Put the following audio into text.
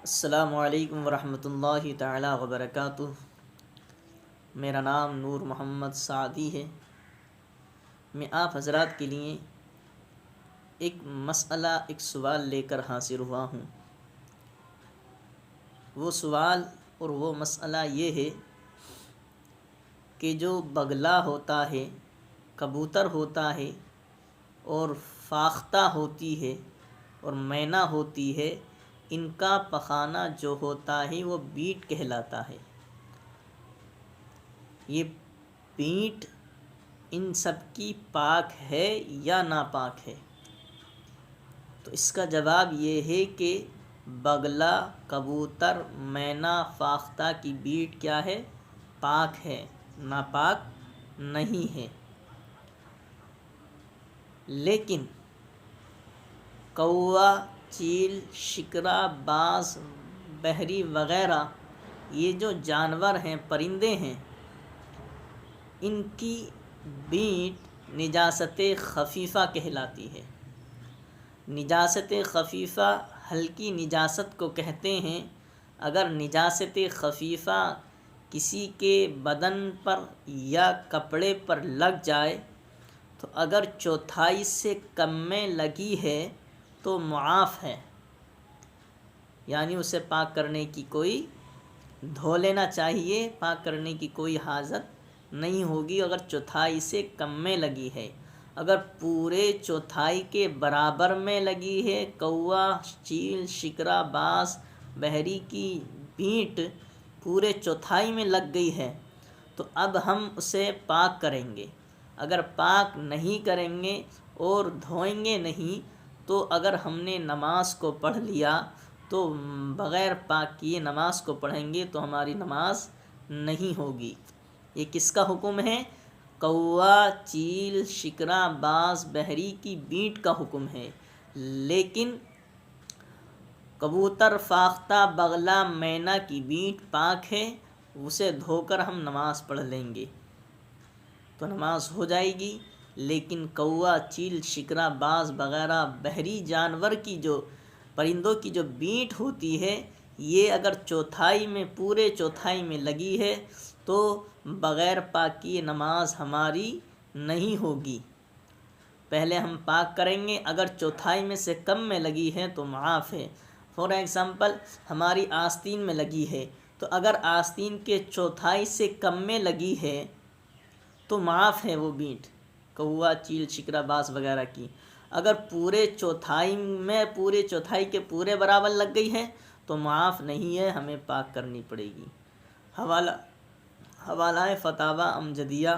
السلام علیکم ورحمۃ اللہ تعالی وبرکاتہ۔ میرا نام نور محمد سعدی ہے۔ میں آپ حضرات کے لیے ایک مسئلہ ایک سوال لے کر حاضر ہوا ہوں۔ وہ سوال اور وہ مسئلہ یہ ہے کہ جو بگلا ہوتا ہے، کبوتر ہوتا ہے اور فاختہ ہوتی ہے اور مینا ہوتی ہے، ان کا پخانہ جو ہوتا ہے وہ بیٹ کہلاتا ہے۔ یہ بیٹ ان سب کی پاک ہے یا ناپاک ہے؟ تو اس کا جواب یہ ہے کہ بگلا، کبوتر، مینا، فاختہ کی بیٹ کیا ہے؟ پاک ہے، ناپاک نہیں ہے۔ لیکن کوا، چیل، شکرا، باز، بحری وغیرہ یہ جو جانور ہیں، پرندے ہیں، ان کی بیٹ نجاست خفیفہ کہلاتی ہے۔ نجاست خفیفہ ہلکی نجاست کو کہتے ہیں۔ اگر نجاست خفیفہ کسی کے بدن پر یا کپڑے پر لگ جائے تو اگر چوتھائی سے کم میں لگی ہے تو معاف ہے، یعنی اسے پاک کرنے کی کوئی دھو لینا چاہیے، پاک کرنے کی کوئی حاجت نہیں ہوگی اگر چوتھائی سے کم میں لگی ہے۔ اگر پورے چوتھائی کے برابر میں لگی ہے، کوا، چیل، شکرا، باز، بحری کی بیٹ پورے چوتھائی میں لگ گئی ہے تو اب ہم اسے پاک کریں گے۔ اگر پاک نہیں کریں گے اور دھوئیں گے نہیں تو اگر ہم نے نماز کو پڑھ لیا تو بغیر پاک کیے نماز کو پڑھیں گے تو ہماری نماز نہیں ہوگی۔ یہ کس کا حکم ہے؟ کوا، چیل، شکرا، باز، بحری کی بیٹ کا حکم ہے۔ لیکن کبوتر، فاختہ، بگلا، مینا کی بیٹ پاک ہے، اسے دھو کر ہم نماز پڑھ لیں گے تو نماز ہو جائے گی۔ لیکن کوا، چیل، شکرا، باز وغیرہ بحری جانور کی جو پرندوں کی جو بیٹ ہوتی ہے، یہ اگر چوتھائی میں پورے چوتھائی میں لگی ہے تو بغیر پاک کیے نماز ہماری نہیں ہوگی۔ پہلے ہم پاک کریں گے، اگر چوتھائی میں سے کم میں لگی ہے تو معاف ہے۔ فار ایگزامپل ہماری آستین میں لگی ہے تو اگر آستین کے چوتھائی سے کم میں لگی ہے تو معاف ہے وہ بیٹ، کوا، چیل، شکرا، باز وغیرہ کی۔ اگر پورے چوتھائی کے پورے برابر لگ گئی ہے تو معاف نہیں ہے، ہمیں پاک کرنی پڑے گی۔ حوالہ فتاوی امجدیہ